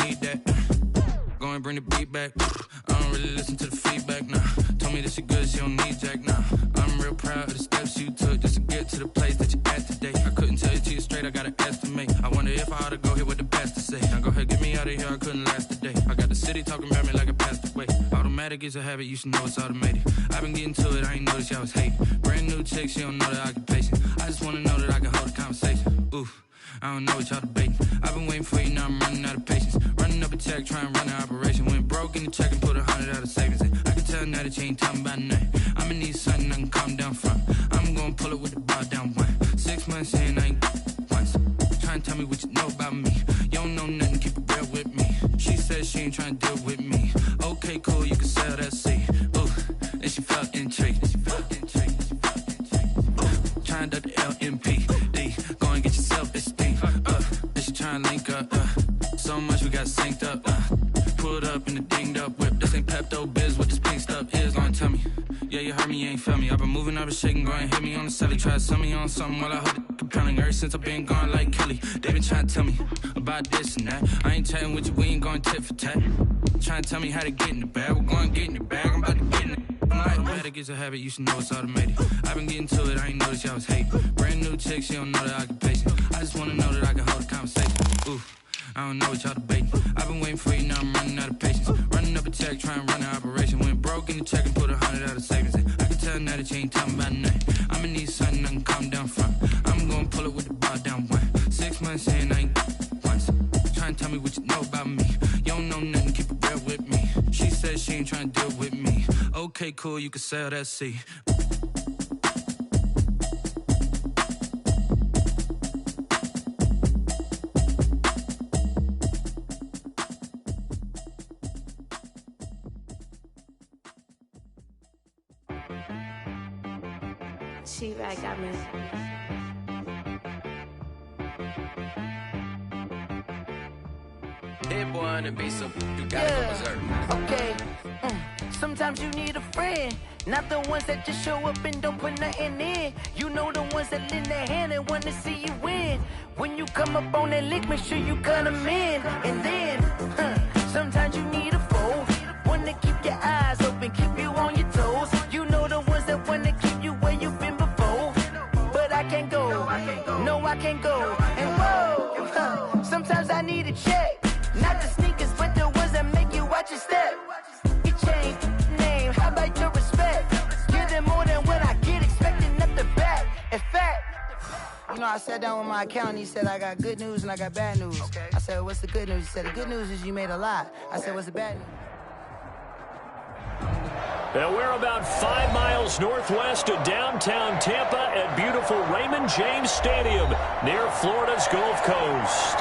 need that. Go and bring the beat back. I don't really listen to the feedback, nah. Told me that she good, she don't need Jack, nah. I'm real proud of the steps you took just to get to the place that you at today. I couldn't tell you to you straight, I gotta estimate. I wonder if I ought to go here with the best to say. Now go ahead, get me out of here, I couldn't last a day. I got the city talking about me like I passed away. Automatic is a habit, you should know it's automated. I've been getting to it, I ain't noticed y'all was hating. Brand new chick, she don't know the occupation. I just wanna know that I can hold a conversation. Oof. I don't know what y'all debating. I've been waiting for you, now I'm running out of patience. Running up a check, trying to run an operation. Went broke in the check and put 100 out of savings in. I can tell now that you ain't talking about nothing. I'ma need something I can calm down from. I'm gonna pull it with the bar down one. 6 months in, I ain't once. Trying to tell me what you know about me. You don't know nothing, keep it real with me. She said she ain't trying to deal with me. Okay, cool, you can sell that seed. Ooh, and she felt intrigued. Trying to duck the LMPD. Go and get your self-esteem up. And she trying to link up. So much we got synced up. Pulled up in the dinged up whip. This ain't Pepto-Biz, what this pink stuff is. Gonna tell me. Yeah, you heard me, you ain't felt me. I've been moving, I've been shaking, go and hit me on the celly. Try to sell me on something while I hold it compelling. Ever since I've been gone like Kelly, they been trying to tell me about this and that. I ain't chatting with you, we ain't going tit for tat. Trying to tell me how to get in the bag. We're going to get in the bag, I'm about to get in it. Automatic is a habit, you should know it's automated. I've been getting to it, I ain't noticed y'all was hating. Brand new chick, she don't know the occupation. I just wanna know that I can hold a conversation. Ooh, I don't know what y'all debating. I've been waiting for you, now I'm running out of patience. Running up a check, trying to run an operation. Went broke in the check and put 100 out of savings in. I can tell now that you ain't talking about nothing. I'ma need something I can calm down from. I'm gonna pull it with the bar down one. 6 months in, I ain't once. Trying to tell me what you know about me. You don't know nothing, keep it real with me. She said she ain't trying to deal with me. Okay, cool, you can sell that seed. She-Rag got me. Hit boy on the beat, so you gotta go berserk. Okay. Sometimes you need a friend, not the ones that just show up and don't put nothing in. You know the ones that lend their hand and wanna see you win. When you come up on that lick, make sure you cut them in. And then, sometimes you need a foe, one to keep your eyes open, keep you on your toes. You know the ones that wanna keep you where you've been before. But I can't go, no I can't go. And whoa, sometimes I need a check, not the sneakers but the ones that make you watch your step. You change name, how about your respect? Give them more than what I get, expecting up the back. In fact, you know, I sat down with my accountant, he said I got good news and I got bad news. I said, what's the good news? He said, the good news is you made a lot. I said, what's the bad news? And we're about 5 miles northwest of downtown Tampa at beautiful Raymond James Stadium near Florida's Gulf Coast.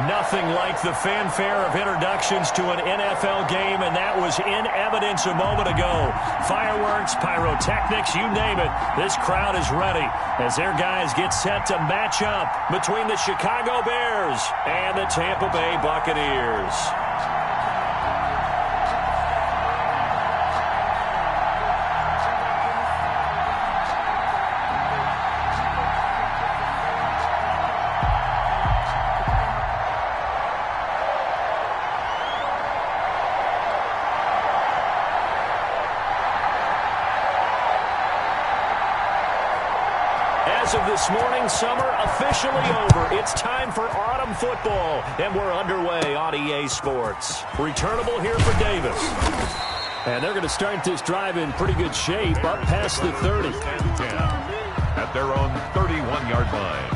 Nothing like the fanfare of introductions to an NFL game, and that was in evidence a moment ago. Fireworks, pyrotechnics, you name it. This crowd is ready as their guys get set to match up between the Chicago Bears and the Tampa Bay Buccaneers. As of this morning, summer officially over. It's time for autumn football, and we're underway on EA Sports. Returnable here for Davis. And they're going to start this drive in pretty good shape, up past the 30. At their own 31-yard line.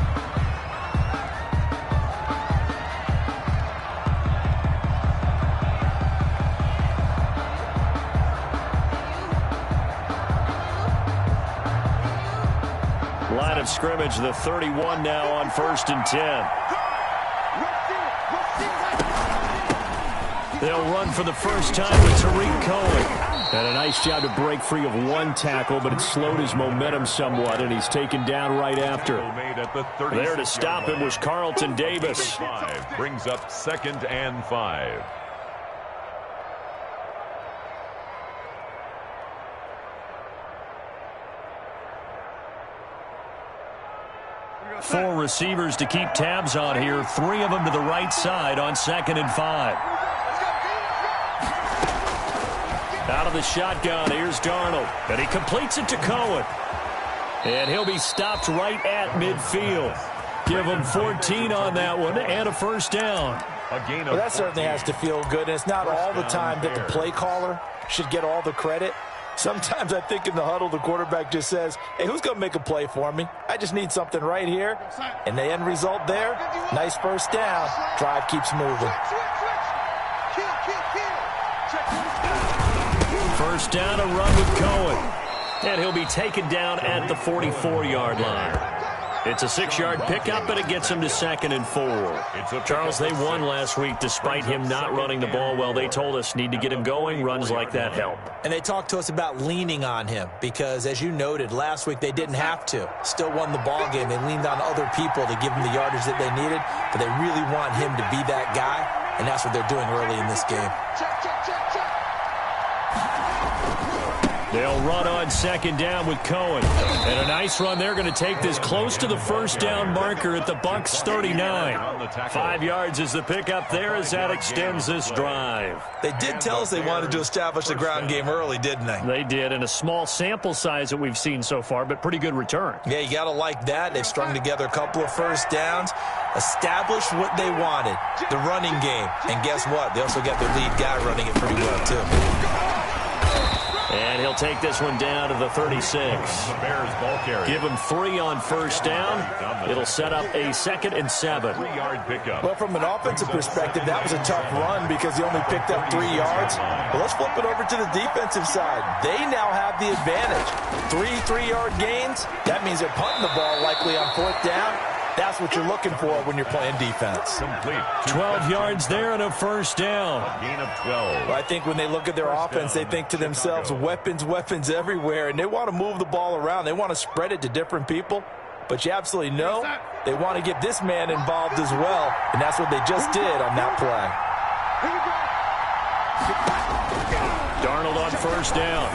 Line of scrimmage, the 31 now on 1st and 10. They'll run for the first time with Tariq Cohen. And a nice job to break free of one tackle, but it slowed his momentum somewhat, and he's taken down right after. There to stop him was Carlton Davis. Brings up 2nd and 5. 4 receivers to keep tabs on here. 3 of them to the right side on 2nd and 5. Out of the shotgun, here's Darnold. And he completes it to Cohen. And he'll be stopped right at midfield. Give him 14 on that one and a first down. Well, that certainly has to feel good. And it's not all the time that the play caller should get all the credit. Sometimes I think in the huddle, the quarterback just says, hey, who's going to make a play for me? I just need something right here. And the end result there, nice first down. Drive keeps moving. First down, a run with Cohen. And he'll be taken down at the 44-yard line. It's a 6-yard pickup, and it gets him to 2nd and 4. Charles, they won last week despite him not running the ball well. They told us need to get him going. Runs like that help. And they talked to us about leaning on him because, as you noted, last week they didn't have to. Still won the ball game. They leaned on other people to give him the yardage that they needed, but they really want him to be that guy, and that's what they're doing early in this game. They'll run on 2nd down with Cohen. And a nice run. They're going to take this close to the first down marker at the Bucs 39. 5 yards is the pickup there as that extends this drive. They did tell us they wanted to establish the ground game early, didn't they? They did, and a small sample size that we've seen so far, but pretty good return. Yeah, you got to like that. They've strung together a couple of first downs, established what they wanted, the running game. And guess what? They also got their lead guy running it pretty well, too. And he'll take this one down to the 36. Give him 3 on first down. It'll set up a 2nd and 7. 3-yard pickup. Well, from an offensive perspective, that was a tough run because he only picked up 3 yards. Well, let's flip it over to the defensive side. They now have the advantage. 3-3-yard gains. That means they're punting the ball likely on 4th down. That's what you're looking for when you're playing defense. Complete. 12 yards there and a first down. Gain of 12. Well, I think when they look at their offense, they think to themselves, weapons everywhere, and they want to move the ball around. They want to spread it to different people. But you absolutely know they want to get this man involved as well, and that's what they just did on that play. Darnold on first down.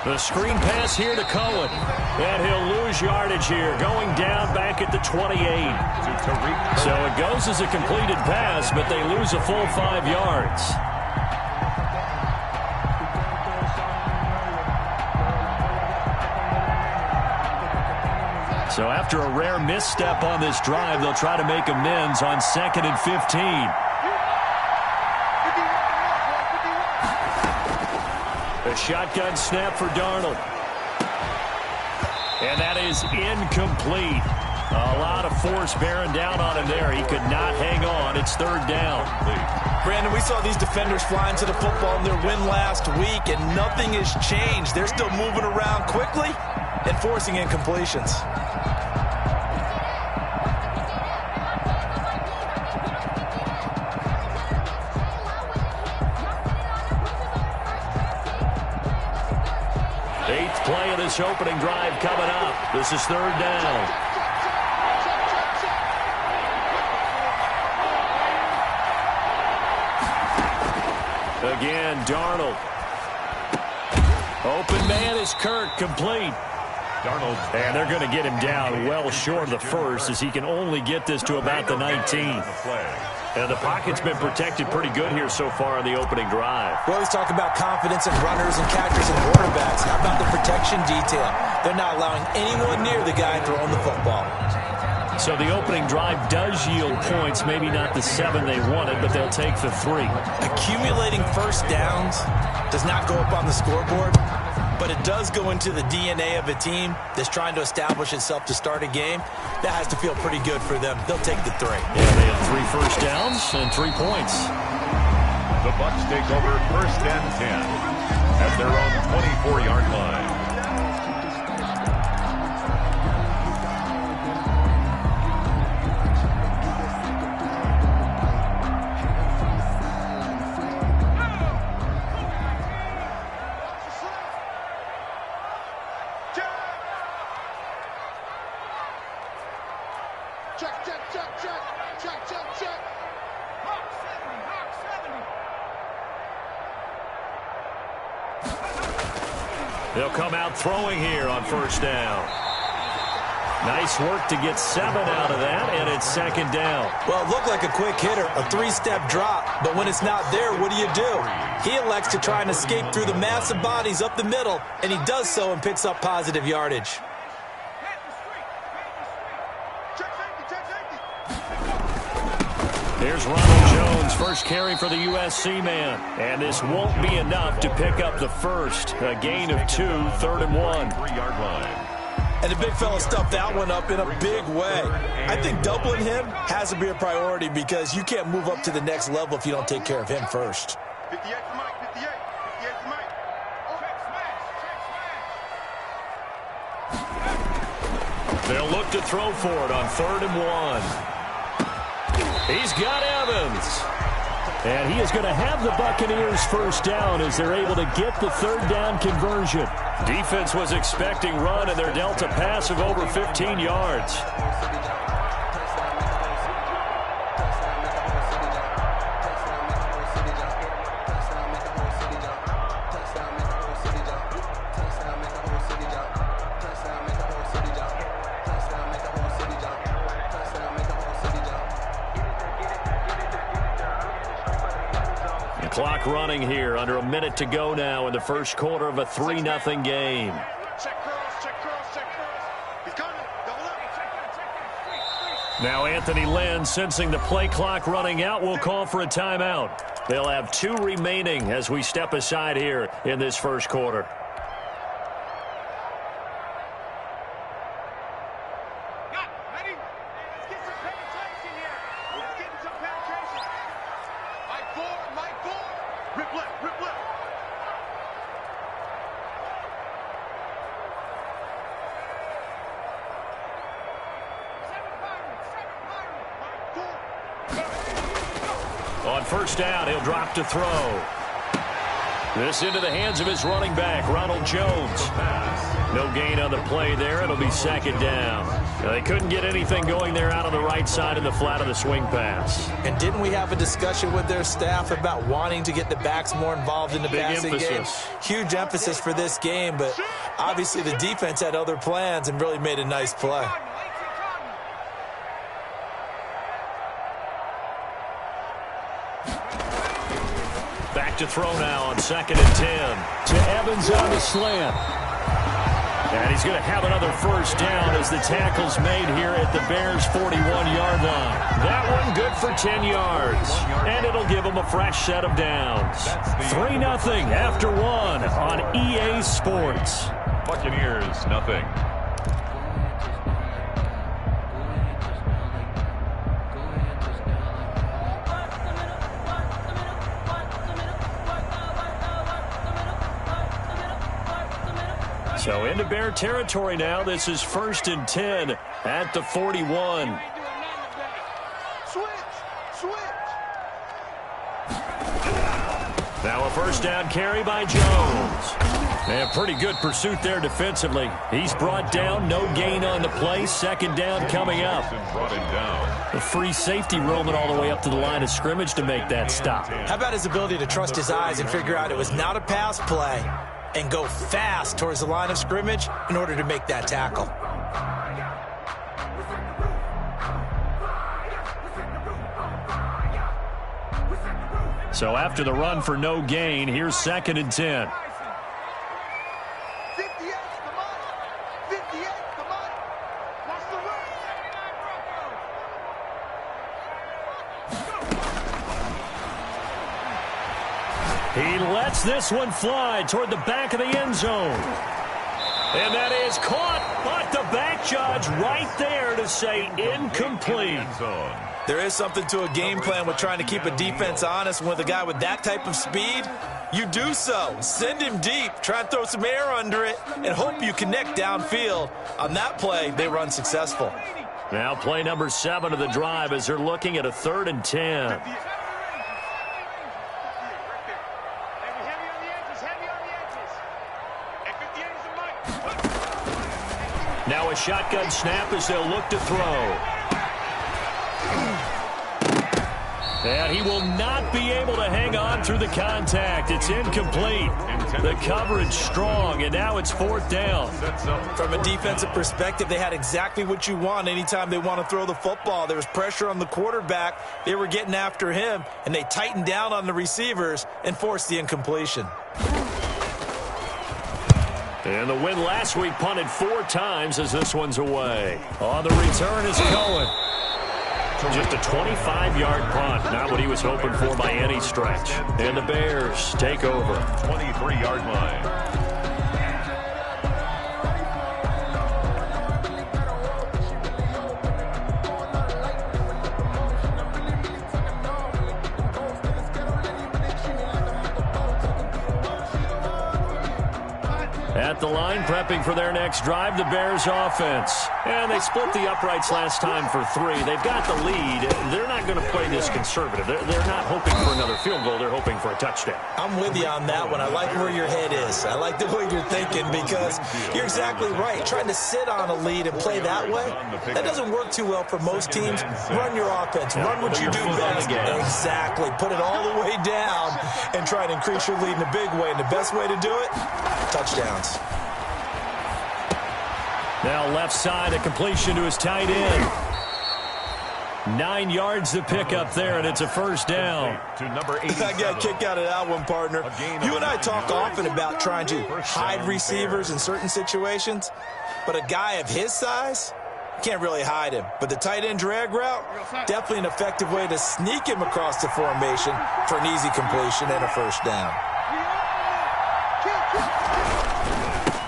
The screen pass here to Cohen. And he'll lose yardage here, going down back at the 28. So it goes as a completed pass, but they lose a full 5 yards. So after a rare misstep on this drive, they'll try to make amends on 2nd and 15. A shotgun snap for Darnold. And that is incomplete. A lot of force bearing down on him there. He could not hang on. It's 3rd down. Brandon, we saw these defenders flying to the football in their win last week, and nothing has changed. They're still moving around quickly and forcing incompletions. Play of this opening drive coming up. This is 3rd down. Again, Darnold. Open man is Kirk, complete. Darnold. And they're going to get him down well short of the first as he can only get this to about the 19. And the pocket's been protected pretty good here so far on the opening drive. We always talk about confidence in runners and catchers and quarterbacks. How about the protection detail? They're not allowing anyone near the guy throwing the football. So the opening drive does yield points, maybe not the 7 they wanted, but they'll take the 3. Accumulating first downs does not go up on the scoreboard, but it does go into the DNA of a team that's trying to establish itself to start a game. That has to feel pretty good for them. They'll take the 3. Yeah, they have 3 first downs and 3 points. The Bucs take over 1st and 10 at their own 24-yard line. They'll come out throwing here on first down. Nice work to get 7 out of that, and it's second down. Well, it looked like a quick hitter, a 3-step drop, but when it's not there, what do? He elects to try and escape through the massive bodies up the middle, and he does so and picks up positive yardage. Here's Ronald Jones, first carry for the USC man, and this won't be enough to pick up the first. A gain of 2, 3rd and 1. 3-yard line. And the big fella stuffed that one up in a big way. I think doubling him has to be a priority because you can't move up to the next level if you don't take care of him first. 58 to Mike, 58 to Mike. They'll look to throw for it on 3rd and 1. He's got Evans. And he is going to have the Buccaneers first down as they're able to get the 3rd down conversion. Defense was expecting run, and they're dealt a pass of over 15 yards. Clock running here, under a minute to go now in the first quarter of a 3-0 game. Now Anthony Lynn, sensing the play clock running out, will call for a timeout. They'll have 2 remaining as we step aside here in this first quarter. On first down, he'll drop to throw. This into the hands of his running back, Ronald Jones. No gain on the play there. It'll be second down. Now, they couldn't get anything going there out on the right side in the flat of the swing pass. And didn't we have a discussion with their staff about wanting to get the backs more involved in the passing game? Huge emphasis for this game, but obviously the defense had other plans and really made a nice play. Back to throw now on 2nd and 10. To Evans on the slant. And he's going to have another first down as the tackle's made here at the Bears' 41-yard line. That one good for 10 yards. And it'll give them a fresh set of downs. 3-0 after 1 on EA Sports. Buccaneers, nothing. So into Bear territory now. This is 1st and 10 at the 41. Now a first down carry by Jones. And pretty good pursuit there defensively. He's brought down, no gain on the play. Second down coming up. Brought him down. The free safety roaming all the way up to the line of scrimmage to make that stop. How about his ability to trust his eyes and figure out it was not a pass play and go fast towards the line of scrimmage in order to make that tackle. So after the run for no gain, here's 2nd and 10. He lets this one fly toward the back of the end zone. And that is caught, but the back judge right there to say incomplete. There is something to a game plan with trying to keep a defense honest. With a guy with that type of speed, you do so. Send him deep, try and throw some air under it, and hope you connect downfield. On that play, they run successful. Now play number 7 of the drive as they're looking at a 3rd and 10. Now a shotgun snap as they'll look to throw. And he will not won't be able to hang on through the contact. It's incomplete. The coverage strong, and now it's 4th down. From a defensive perspective, they had exactly what you want anytime they want to throw the football. There was pressure on the quarterback. They were getting after him, and they tightened down on the receivers and forced the incompletion. And the win last week punted 4 times as this one's away. On the return is Cohen. Just a 25-yard punt, not what he was hoping for by any stretch. And the Bears take over. 23-yard line. At the line, prepping for their next drive, the Bears offense. And they split the uprights last time for 3. They've got the lead. They're not going to play this conservative. They're not hoping for another field goal. They're hoping for a touchdown. I'm with you on that one. I like where your head is. I like the way you're thinking because you're exactly right. Trying to sit on a lead and play that way, that doesn't work too well for most teams. Run your offense. Run what you do best. Exactly. Put it all the way down and try and increase your lead in a big way. And the best way to do it, touchdowns. Now left side, a completion to his tight end. 9 yards to pick up there, and it's a 1st down. I got a kick out of that one, partner. You and I talk often about trying to hide receivers in certain situations, but a guy of his size, can't really hide him. But the tight end drag route, definitely an effective way to sneak him across the formation for an easy completion and a 1st down.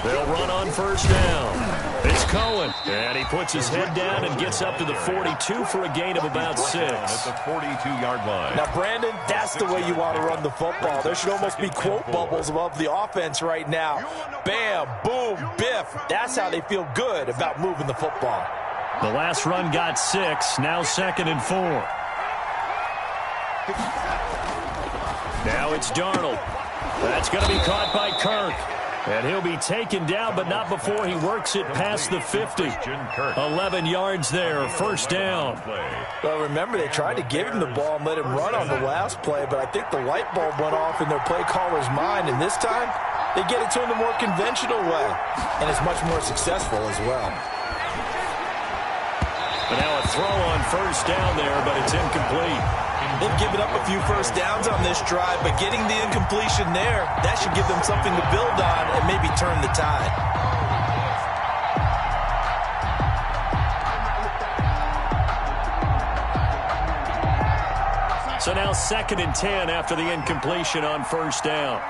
They'll run on 1st down. It's Cohen, and he puts his head down and gets up to the 42 for a gain of about 6. At the 42-yard line. Now, Brandon, that's the way you want to run the football. There should almost be quote bubbles above the offense right now. Bam, boom, biff. That's how they feel good about moving the football. The last run got 6, now 2nd and 4. Now it's Darnold. That's going to be caught by Kirk. And he'll be taken down, but not before he works it past the 50. 11 yards there, 1st down. Well, remember, they tried to give him the ball and let him run on the last play, but I think the light bulb went off in their play caller's mind, and this time they get it to him the more conventional way, and it's much more successful as well. But now a throw on 1st down there, but it's incomplete. They've given up a few 1st downs on this drive, but getting the incompletion there, that should give them something to build on and maybe turn the tide. So now 2nd and 10 after the incompletion on 1st down.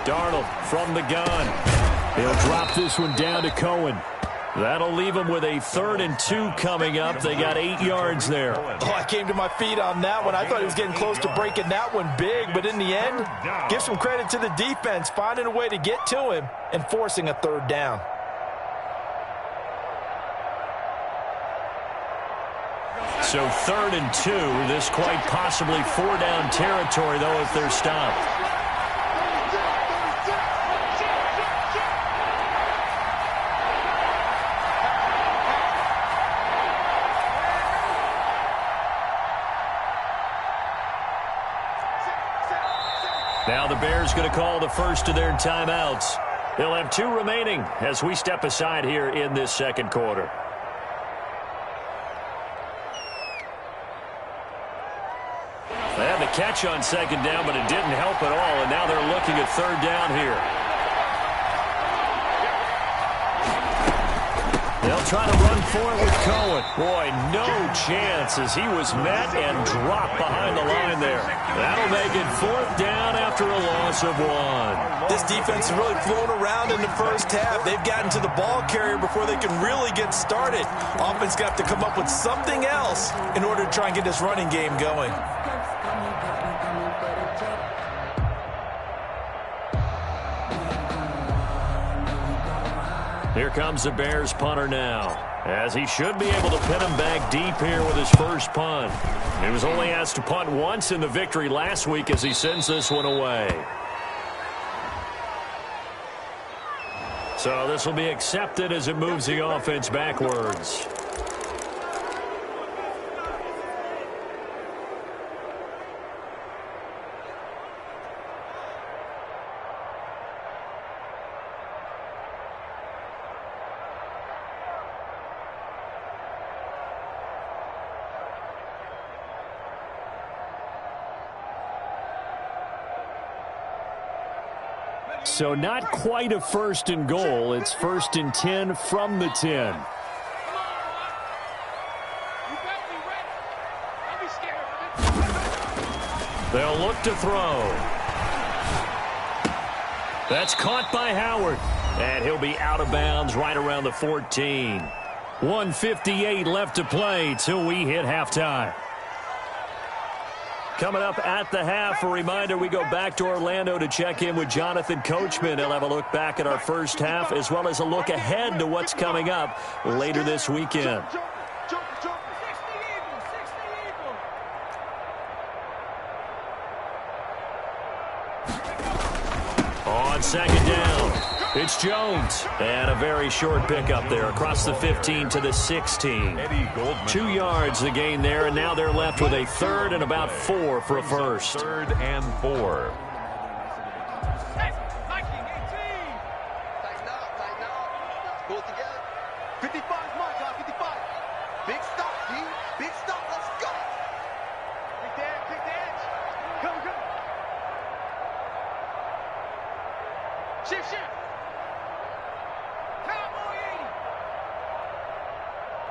Darnold from the gun. He'll drop this one down to Cohen. That'll leave him with a 3rd and 2 coming up. They got 8 yards there. Oh, I came to my feet on that one. I thought he was getting close to breaking that one big, but in the end, give some credit to the defense, finding a way to get to him and forcing a 3rd down. So 3rd and 2, this quite possibly 4-down territory, though, if they're stopped. Now the Bears going to call the first of their timeouts. They'll have 2 remaining as we step aside here in this 2nd quarter. They had the catch on 2nd down, but it didn't help at all, and now they're looking at 3rd down here. They'll try to run for it with Cohen. Boy, no chance as he was met and dropped behind the line there. That'll make it 4th down after a loss of 1. This defense has really flown around in the 1st half. They've gotten to the ball carrier before they can really get started. Offense got to come up with something else in order to try and get this running game going. Here comes the Bears punter now, as he should be able to pin him back deep here with his first punt. He was only asked to punt once in the victory last week as he sends this one away. So this will be accepted as it moves the offense backwards. So not quite a first and goal. It's 1st and 10 from the 10. They'll look to throw. That's caught by Howard. And he'll be out of bounds right around the 14. 1:58 left to play till we hit halftime. Coming up at the half, a reminder, we go back to Orlando to check in with Jonathan Coachman. He'll have a look back at our first half as well as a look ahead to what's coming up later this weekend. On second down, it's Jones. And a very short pickup there across the 15 to the 16. 2 yards the gain there, and now they're left with a 3rd and about 4 for a first. 3rd and 4. Pull it together. 55 mark, 55. Big stop, D. Big stop. Let's go. Kick the edge. Come. Shift. Cowboy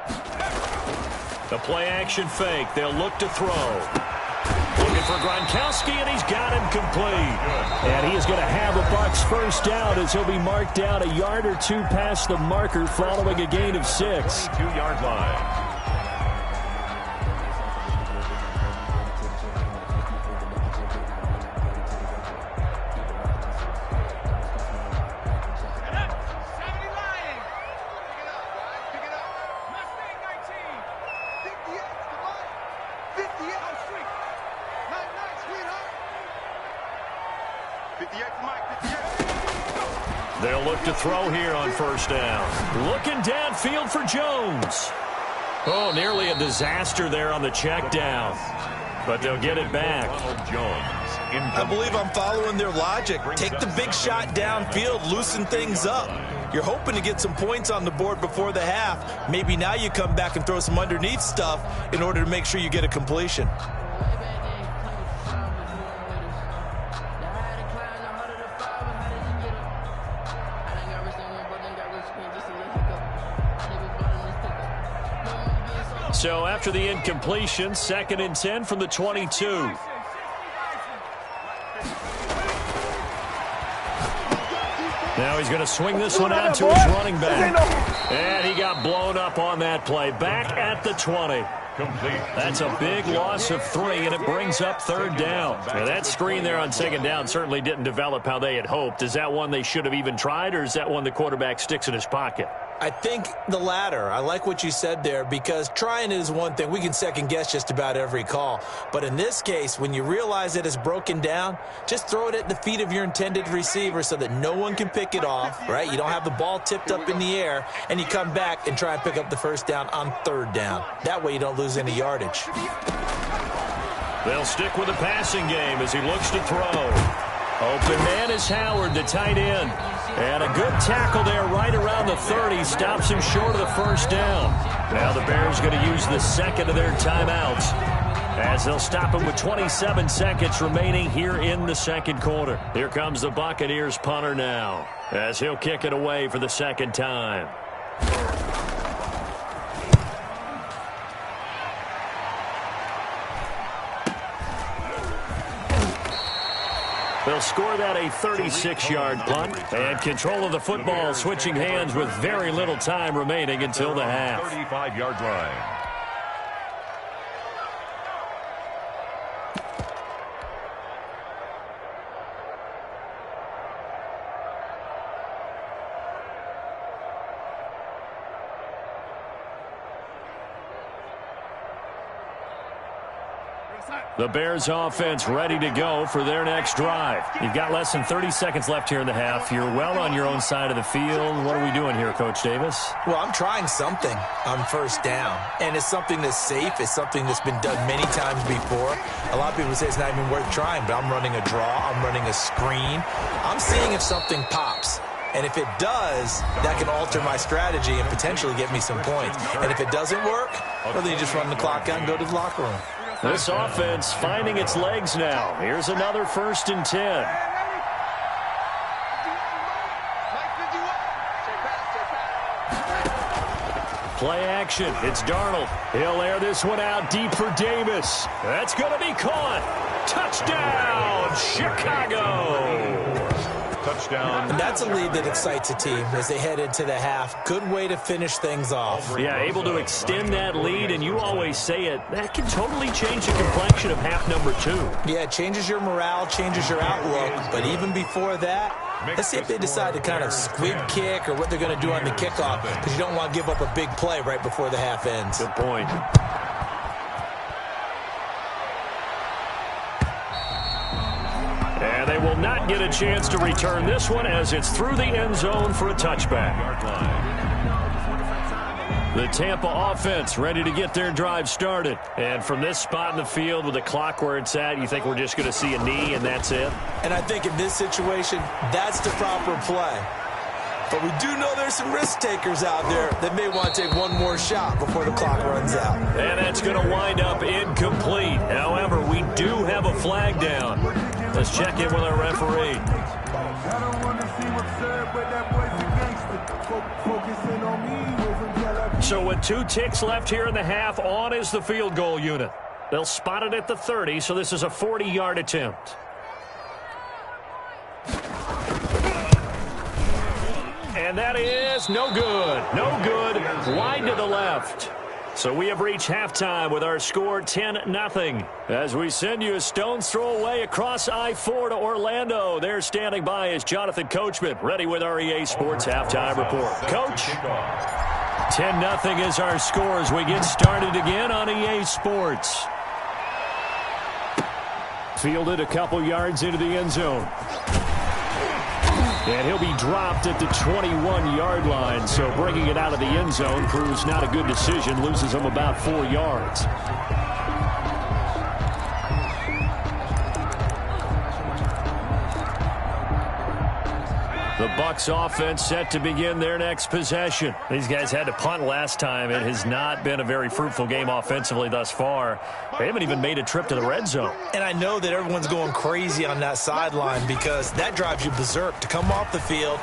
80. The play-action fake. They'll look to throw. Looking for Gronkowski, and he's got him complete. And he is going to have a Bucs first down as he'll be marked down a yard or 2 past the marker following a gain of 6. 2-yard line. They'll look to throw here on first down. Looking downfield for Jones. Oh, nearly a disaster there on the check down. But they'll get it back. I believe I'm following their logic. Take the big shot downfield, loosen things up. You're hoping to get some points on the board before the half. Maybe now you come back and throw some underneath stuff in order to make sure you get a completion. So after the incompletion, 2nd and 10 from the 22. Now he's going to swing this one out to his running back. And he got blown up on that play. Back at the 20. That's a big loss of 3, and it brings up 3rd down. Now that screen there on 2nd down certainly didn't develop how they had hoped. Is that one they should have even tried, or is that one the quarterback sticks in his pocket? I think the latter. I like what you said there, because trying it is one thing. We can second guess just about every call. But in this case, when you realize that it's broken down, just throw it at the feet of your intended receiver so that no one can pick it off, right? You don't have the ball tipped up in the air, and you come back and try and pick up the first down on 3rd down. That way you don't lose any yardage. They'll stick with the passing game as he looks to throw. Open man is Howard, the tight end. And a good tackle there right around the 30. Stops him short of the first down. Now the Bears going to use the second of their timeouts as they'll stop him with 27 seconds remaining here in the second quarter. Here comes the Buccaneers punter now as he'll kick it away for the second time. They'll score that a 36-yard punt, and control of the football switching hands with very little time remaining until the half. 35-yard line. The Bears offense ready to go for their next drive. You've got less than 30 seconds left here in the half. You're well on your own side of the field. What are we doing here, Coach Davis? Well, I'm trying something on first down, and it's something that's safe. It's something that's been done many times before. A lot of people say it's not even worth trying, but I'm running a draw. I'm running a screen. I'm seeing if something pops. And if it does, that can alter my strategy and potentially get me some points. And if it doesn't work, well, then you just run the clock out and go to the locker room. This offense finding its legs now. Here's another 1st and 10. Play action. It's Darnold. He'll air this one out deep for Davis. That's going to be caught. Touchdown, Chicago. Touchdown. And that's a lead that excites a team as they head into the half. Good way to finish things off. Yeah, able to extend that lead, and you always say it, that can totally change the complexion of half number 2. Yeah, it changes your morale, changes your outlook. But even before that, let's see if they decide to kind of squib kick or what they're going to do on the kickoff, because you don't want to give up a big play right before the half ends. Good point. And they will not get a chance to return this one as it's through the end zone for a touchback. The Tampa offense ready to get their drive started. And from this spot in the field with the clock where it's at, you think we're just going to see a knee and that's it? And I think in this situation, that's the proper play. But we do know there's some risk takers out there that may want to take one more shot before the clock runs out. And that's going to wind up incomplete. However, we do have a flag down. Let's check in with our referee. So with 2 ticks left here in the half, on is the field goal unit. They'll spot it at the 30, so this is a 40-yard attempt. And that is no good. No good. Wide to the left. So we have reached halftime with our score 10-0. As we send you a stone's throw away across I-4 to Orlando. There standing by is Jonathan Coachman, ready with our EA Sports halftime report. Coach? 10-0 is our score as we get started again on EA Sports. Fielded a couple yards into the end zone. And he'll be dropped at the 21-yard line, so bringing it out of the end zone proves not a good decision, loses him about 4 yards. The Bucs offense set to begin their next possession. These guys had to punt last time. It has not been a very fruitful game offensively thus far. They haven't even made a trip to the red zone. And I know that everyone's going crazy on that sideline because that drives you berserk to come off the field,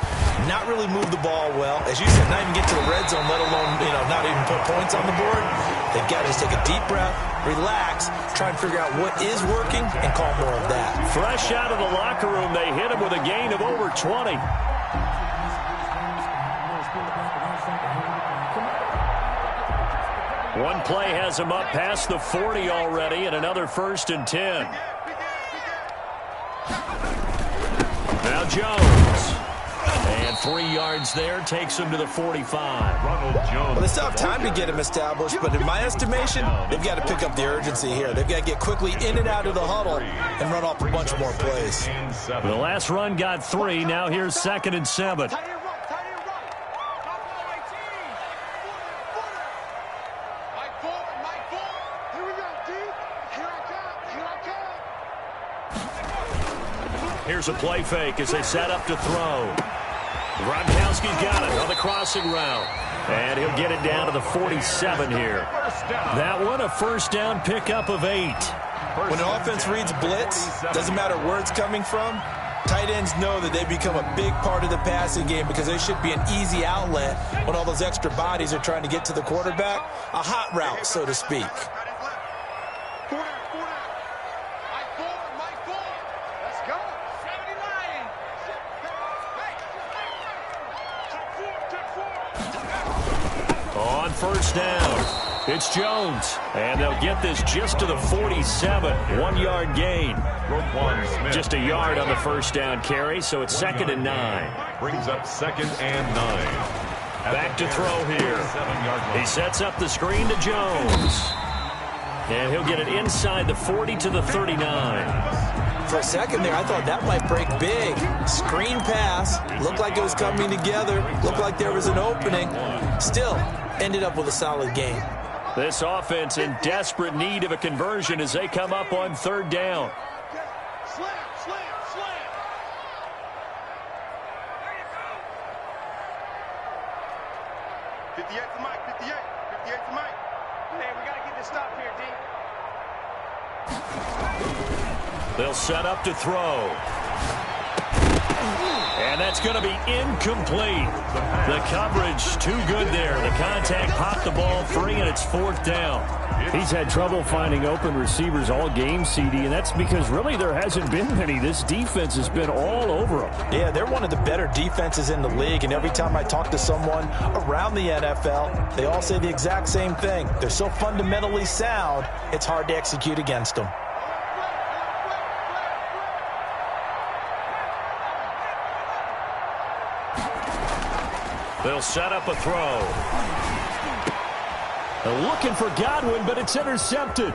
not really move the ball well. As you said, not even get to the red zone, let alone, not even put points on the board. They've got to just take a deep breath, relax, try and figure out what is working, and call more of that. Fresh out of the locker room, they hit him with a gain of over 20. One play has him up past the 40 already, and another 1st and 10. Now Jones. And 3 yards there takes him to the 45. Ronald Jones. Well, they still have time to get him established, but in my estimation, they've got to pick up the urgency here. They've got to get quickly in and out of the huddle and run off a bunch more plays. The last run got 3. Now here's 2nd and 7. Here's a play fake as they set up to throw. Gronkowski's got it on the crossing route. And he'll get it down to the 47 here. That one, a 1st down pickup of 8. When an offense reads blitz, doesn't matter where it's coming from, tight ends know that they become a big part of the passing game because they should be an easy outlet when all those extra bodies are trying to get to the quarterback. A hot route, so to speak. On 1st down, it's Jones. And they'll get this just to the 47. 1-yard gain. Just a yard on the 1st down carry, so it's 2nd and 9. Brings up 2nd and 9. Back to throw here. He sets up the screen to Jones. And he'll get it inside the 40 to the 39. For a second there, I thought that might break big. Screen pass. Looked like it was coming together. Looked like there was an opening. Still, ended up with a solid game. This offense in desperate need of a conversion as they come up on third down. Slam, slam, slam. There you go. 58 to Mike, 58. 58 to Mike. Hey, we got to get this stop here, D. They'll set up to throw. And that's going to be incomplete. The coverage too good there. The contact popped the ball free, and it's fourth down. He's had trouble finding open receivers all game, CD, and that's because really there hasn't been many. This defense has been all over them. Yeah, they're one of the better defenses in the league, and every time I talk to someone around the NFL, they all say the exact same thing. They're so fundamentally sound, it's hard to execute against them. They'll set up a throw. They're looking for Godwin, but it's intercepted.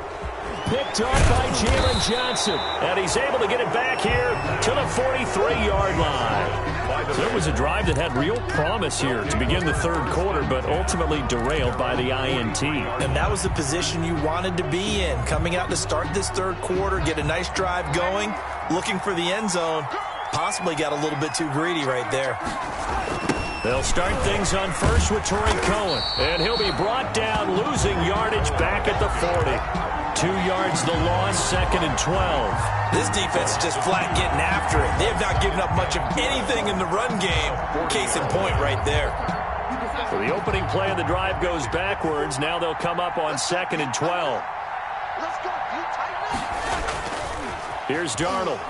Picked off by Jalen Johnson. And he's able to get it back here to the 43-yard line. So there was a drive that had real promise here to begin the third quarter, but ultimately derailed by the INT. And that was the position you wanted to be in. Coming out to start this third quarter, get a nice drive going, looking for the end zone. Possibly got a little bit too greedy right there. They'll start things on first with Torrey Cohen. And he'll be brought down, losing yardage back at the 40. 2 yards the loss, second and 12. This defense is just flat getting after it. They have not given up much of anything in the run game. Case in point right there. So the opening play of the drive goes backwards. Now they'll come up on second and 12. Let's go, D. Tighten up. Here's Darnold.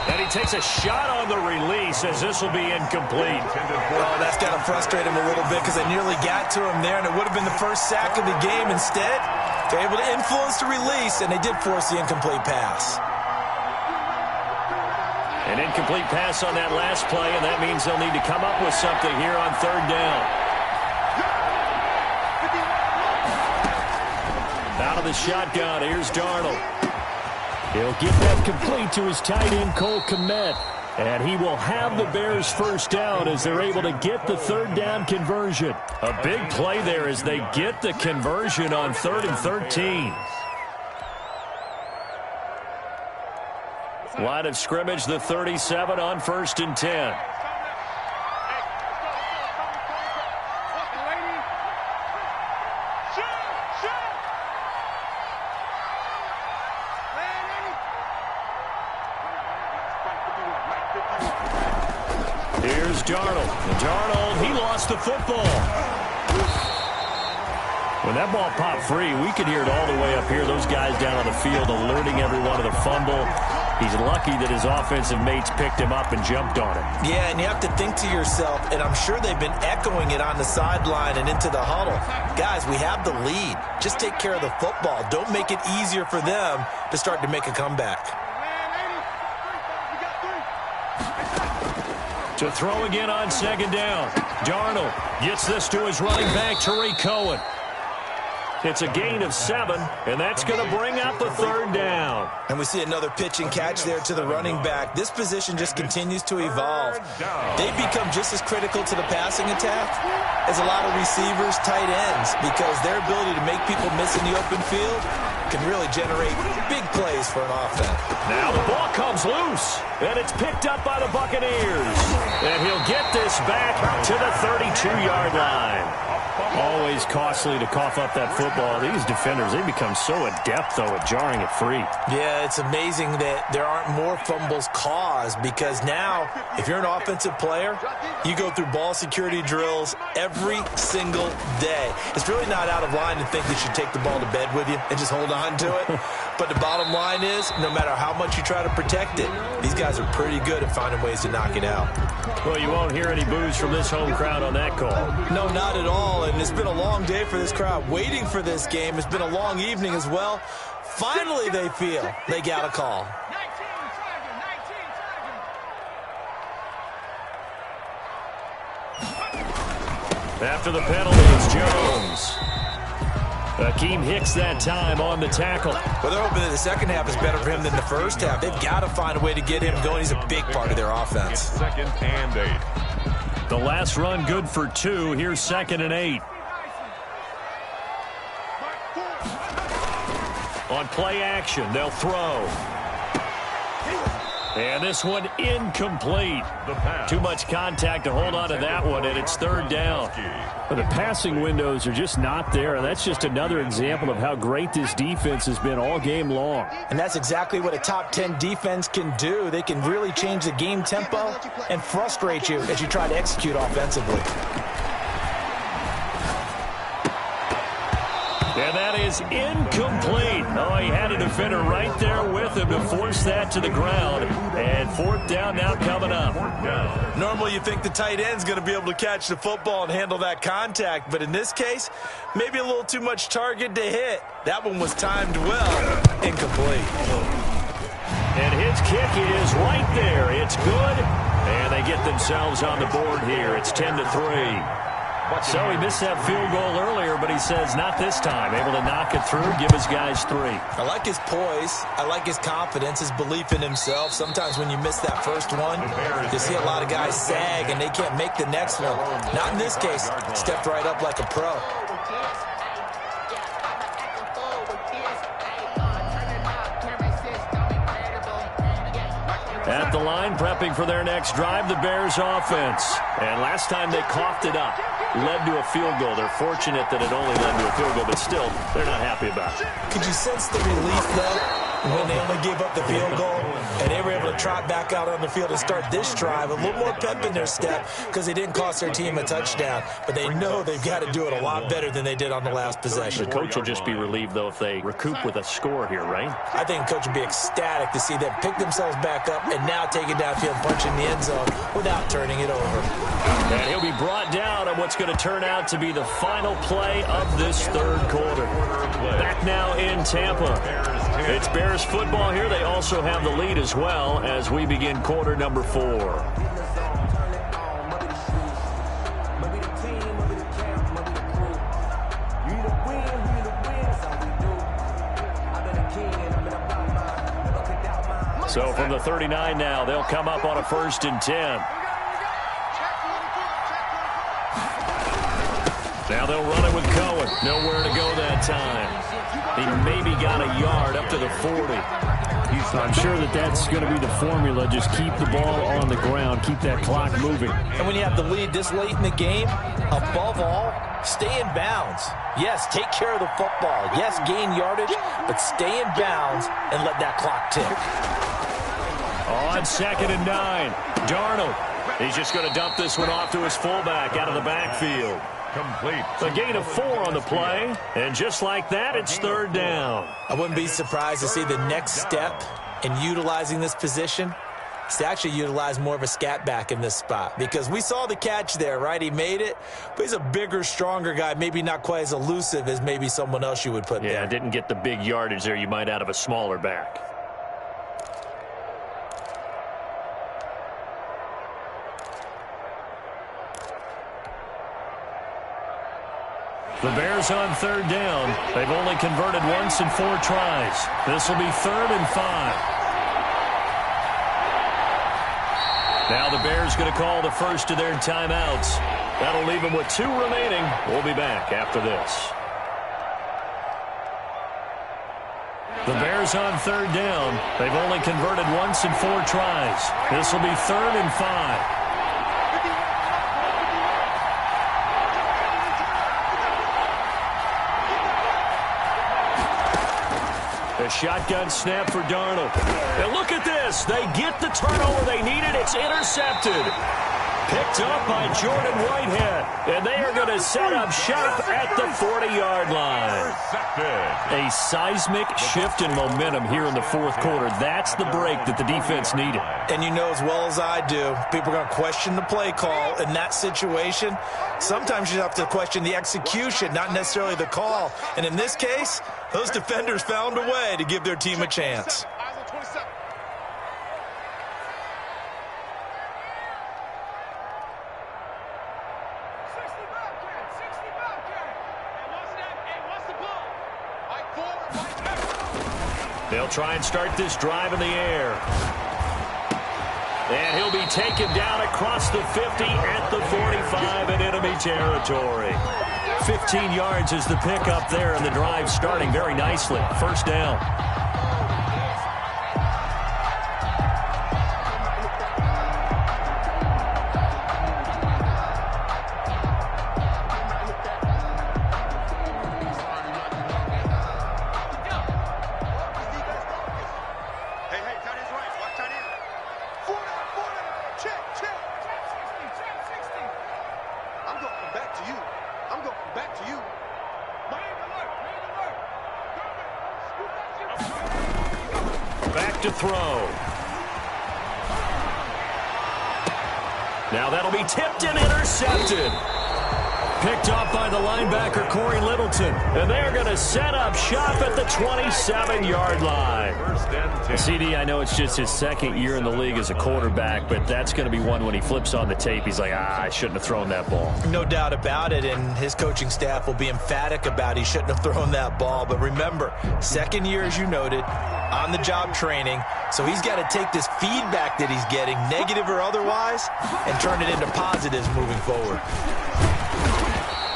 And he takes a shot on the release as this will be incomplete. Oh, that's got to frustrate him a little bit because they nearly got to him there, and it would have been the first sack of the game. Instead, they're able to influence the release, and they did force the incomplete pass. An incomplete pass on that last play, and that means they'll need to come up with something here on third down. Out of the shotgun, here's Darnold. He'll get that complete to his tight end, Cole Kmet. And he will have the Bears first down as they're able to get the third down conversion. A big play there as they get the conversion on 3rd and 13. Line of scrimmage, the 37 on 1st and 10. Here's Darnold. Darnold, he lost the football. When that ball popped free, we could hear it all the way up here. Those guys down on the field alerting everyone of the fumble. He's lucky that his offensive mates picked him up and jumped on it. Yeah, and you have to think to yourself, and I'm sure they've been echoing it on the sideline and into the huddle. Guys, we have the lead. Just take care of the football. Don't make it easier for them to start to make a comeback. To throw again on second down. Darnold gets this to his running back, Torrey Cohen. It's a gain of 7, and that's going to bring up the third down. And we see another pitch and catch there to the running back. This position just continues to evolve. They become just as critical to the passing attack as a lot of receivers, tight ends, because their ability to make people miss in the open field can really generate big plays for an offense. Now the ball comes loose, and it's picked up by the Buccaneers. And he'll get this back to the 32-yard line. Always costly to cough up that football. These defenders, they become so adept, though, at jarring it free. Yeah, it's amazing that there aren't more fumbles caused because now, if you're an offensive player, you go through ball security drills every single day. It's really not out of line to think that you take the ball to bed with you and just hold on to it. But the bottom line is, no matter how much you try to protect it, these guys are pretty good at finding ways to knock it out. Well, you won't hear any boos from this home crowd on that call. No, not at all. And it's been a long day for this crowd waiting for this game. It's been a long evening as well. Finally, they feel they got a call. After the penalty, it's Jones. Akeem Hicks that time on the tackle. Well, they're hoping that the second half is better for him than the first half. They've got to find a way to get him going. He's a big part of their offense. Second and 8. The last run good for 2. Here's 2nd and 8. On play action, they'll throw. And this one incomplete. Too much contact to hold on to that one, and it's 3rd down. Well, the passing windows are just not there, and that's just another example of how great this defense has been all game long. And that's exactly what a top 10 defense can do. They can really change the game tempo and frustrate you as you try to execute offensively. And that is incomplete. Oh, he had a defender right there with him to force that to the ground. And 4th down now coming up. Normally you think the tight end's going to be able to catch the football and handle that contact, but in this case, maybe a little too much target to hit. That one was timed well. Incomplete. And his kick is right there. It's good. And they get themselves on the board here. It's 10-3. So he missed that field goal earlier, but he says not this time. Able to knock it through, give his guys 3. I like his poise. I like his confidence, his belief in himself. Sometimes when you miss that first one, you see a lot of guys sag and they can't make the next one. Not in this case. Stepped right up like a pro. At the line, prepping for their next drive, the Bears offense. And last time they coughed it up, led to a field goal. They're fortunate that it only led to a field goal, but still, they're not happy about it. Could you sense the relief, though, when they only gave up the field goal and they were able to trot back out on the field and start this drive? A little more pep in their step because they didn't cost their team a touchdown, but they know they've got to do it a lot better than they did on the last possession. The coach will just be relieved, though, if they recoup with a score here, right? I think the coach would be ecstatic to see them pick themselves back up and now take it downfield, punching the end zone without turning it over. And he'll be brought down on what's going to turn out to be the final play of this 3rd quarter. Back now in Tampa. It's Bears football here. They also have the lead as well as we begin quarter number 4. So from the 39 now, they'll come up on a 1st and 10. Now they'll run it with Cohen. Nowhere to go that time. He maybe got a yard up to the 40. I'm sure that's going to be the formula. Just keep the ball on the ground. Keep that clock moving. And when you have the lead this late in the game, above all, stay in bounds. Yes, take care of the football. Yes, gain yardage, but stay in bounds and let that clock tick. On 2nd and 9, Darnold. He's just going to dump this one off to his fullback out of the backfield. Complete. A gain of 4 on the play, and just like that, it's 3rd down. I wouldn't be surprised to see the next step in utilizing this position is to actually utilize more of a scat back in this spot, because we saw the catch there, right? He made it, but he's a bigger, stronger guy, maybe not quite as elusive as maybe someone else you would put there. Yeah, didn't get the big yardage there you might out of a smaller back. The Bears on 3rd down. They've only converted once in 4 tries. This will be 3rd and 5. Now the Bears going to call the first of their timeouts. That'll leave them with 2 remaining. We'll be back after this. The Bears on 3rd down. They've only converted once in 4 tries. This will be 3rd and 5. A shotgun snap for Darnold. And look at this. They get the turnover they needed. It's intercepted. Picked up by Jordan Whitehead. And they are going to set up shop at the 40-yard line. A seismic shift in momentum here in the 4th quarter. That's the break that the defense needed. And you know as well as I do, people are going to question the play call in that situation. Sometimes you have to question the execution, not necessarily the call. And in this case, those defenders found a way to give their team a chance. What's the ball? They'll try and start this drive in the air. And he'll be taken down across the 50 at the 45 in enemy territory. 15 yards is the pickup there, and the drive starting very nicely. First down. Back to throw. Now that'll be tipped and intercepted. Picked off by the linebacker, Corey Littleton. And they're going to set up shop at the 27-yard line. CD, I know it's just his second year in the league as a quarterback, but that's going to be one when he flips on the tape. He's like, I shouldn't have thrown that ball. No doubt about it, and his coaching staff will be emphatic about he shouldn't have thrown that ball. But remember, second year, as you noted, on-the-job training, so he's got to take this feedback that he's getting, negative or otherwise, and turn it into positives moving forward.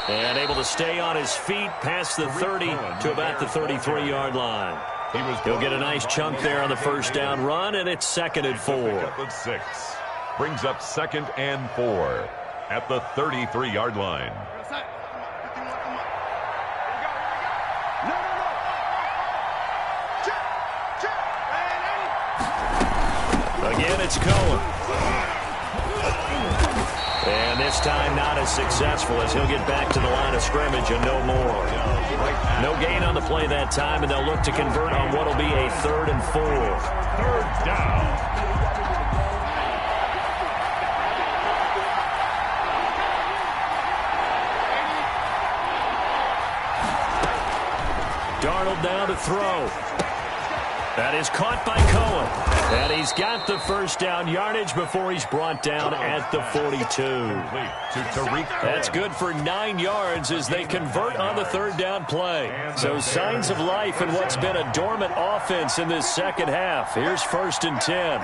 And able to stay on his feet past the 30 to about the 33-yard line. He'll get a nice chunk there on the first down run, and it's 2nd and 4. 6. Brings up 2nd and 4 at the 33-yard line. Again, it's Cohen. And this time not as successful as he'll get back to the line of scrimmage and no more. No gain on the play that time, and they'll look to convert on what will be a 3rd and 4. 3rd down. Darnold down to throw. That is caught by Cohen. And he's got the first down yardage before he's brought down at the 42. That's good for 9 yards as they convert on the 3rd down play. So signs of life in what's been a dormant offense in this second half. Here's 1st and 10.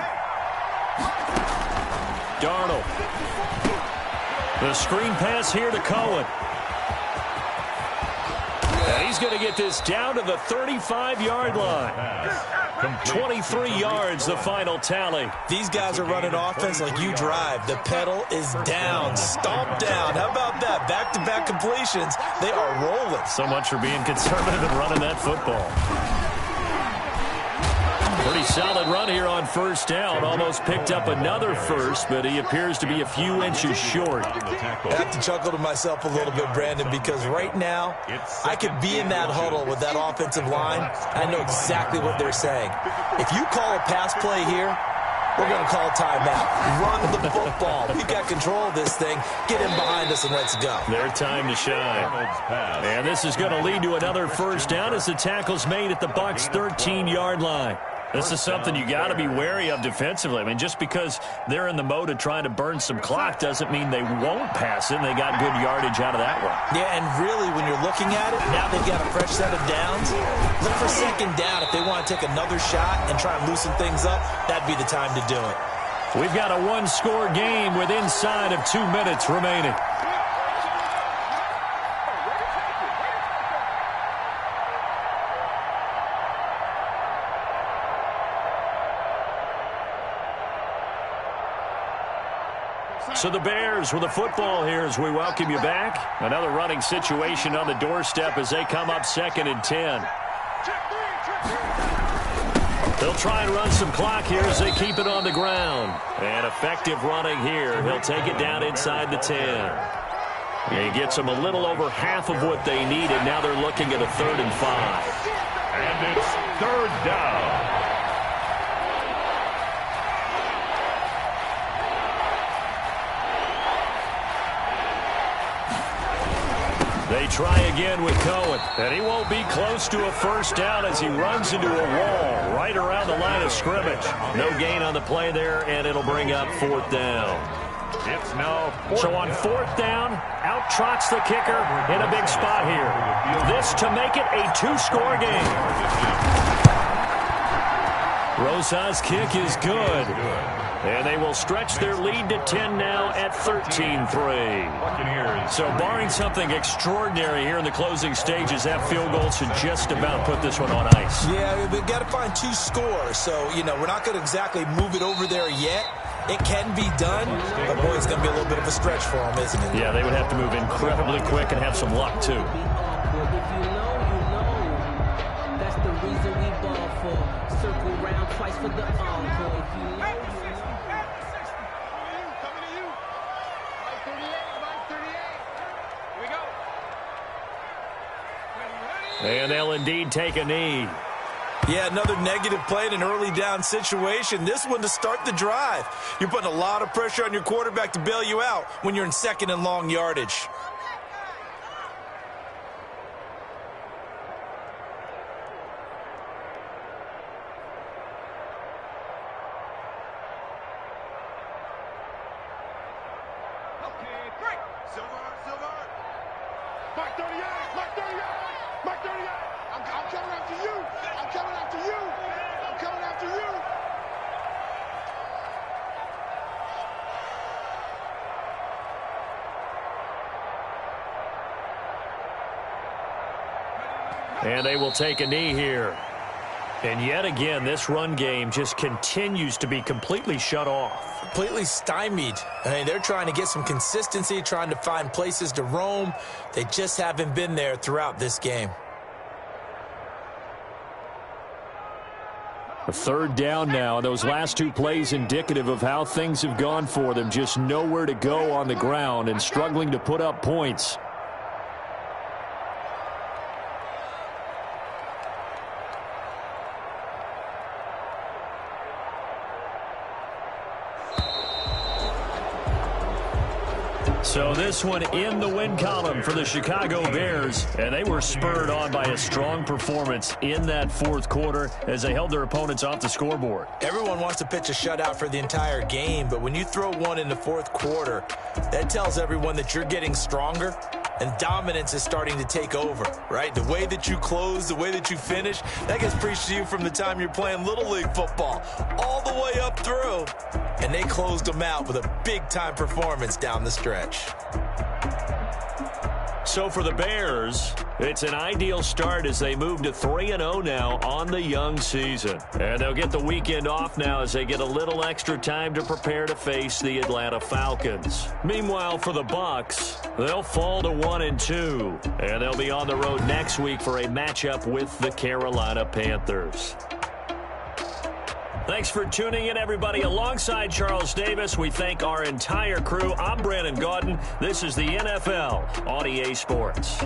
Darnold. The screen pass here to Cohen. And he's going to get this down to the 35-yard line. 23 yards, the final tally. These guys are running offense like you drive. The pedal is down, stomped down. How about that? Back-to-back completions. They are rolling. So much for being conservative and running that football. Pretty solid run here on first down. Almost picked up another first, but he appears to be a few inches short. I have to chuckle to myself a little bit, Brandon, because right now I could be in that huddle with that offensive line. I know exactly what they're saying. If you call a pass play here, we're going to call a timeout. Run the football. We've got control of this thing. Get in behind us and let's go. Their time to shine. And this is going to lead to another first down as the tackle's made at the Bucs' 13-yard line. This is something you got to be wary of defensively. I mean, just because they're in the mode of trying to burn some clock doesn't mean they won't pass it. And they got good yardage out of that one. Yeah, and really, when you're looking at it, now they've got a fresh set of downs. Look for 2nd down. If they want to take another shot and try and loosen things up, that'd be the time to do it. We've got a one-score game with inside of 2 minutes remaining. So the Bears with the football here as we welcome you back. Another running situation on the doorstep as they come up 2nd and 10. They'll try and run some clock here as they keep it on the ground. And effective running here. He'll take it down inside the 10. He gets them a little over half of what they needed. Now they're looking at a 3rd and 5. And it's 3rd down. They try again with Cohen, and he won't be close to a first down as he runs into a wall right around the line of scrimmage. No gain on the play there, and it'll bring up 4th down. It's now 4th So on 4th down, out trots the kicker in a big spot here. This to make it a 2-score game. Rosas' kick is good. And they will stretch their lead to 10 now at 13-3. So barring something extraordinary here in the closing stages, that field goal should just about put this one on ice. Yeah, we've got to find 2 scores. So, you know, we're not going to exactly move it over there yet. It can be done, but boy, it's going to be a little bit of a stretch for them, isn't it? Yeah, they would have to move incredibly quick and have some luck, too. That's the reason we ball for. Circle round twice for the encore. If you know, And they'll indeed take a knee. Yeah, another negative play in an early down situation. This one to start the drive. You're putting a lot of pressure on your quarterback to bail you out when you're in second and long yardage. And they will take a knee here. And yet again, this run game just continues to be completely shut off. Completely stymied. I mean, they're trying to get some consistency, trying to find places to roam. They just haven't been there throughout this game. A third down now. Those last 2 plays indicative of how things have gone for them. Just nowhere to go on the ground and struggling to put up points. So this one in the win column for the Chicago Bears, and they were spurred on by a strong performance in that fourth quarter as they held their opponents off the scoreboard. Everyone wants to pitch a shutout for the entire game, but when you throw one in the fourth quarter, that tells everyone that you're getting stronger and dominance is starting to take over, right? The way that you close, the way that you finish, that gets preached to you from the time you're playing Little League football all the way up through. And they closed them out with a big-time performance down the stretch. So for the Bears, it's an ideal start as they move to 3-0 now on the young season. And they'll get the weekend off now as they get a little extra time to prepare to face the Atlanta Falcons. Meanwhile, for the Bucs, they'll fall to 1-2. And they'll be on the road next week for a matchup with the Carolina Panthers. Thanks for tuning in, everybody. Alongside Charles Davis, we thank our entire crew. I'm Brandon Gaudin. This is the NFL on EA Sports.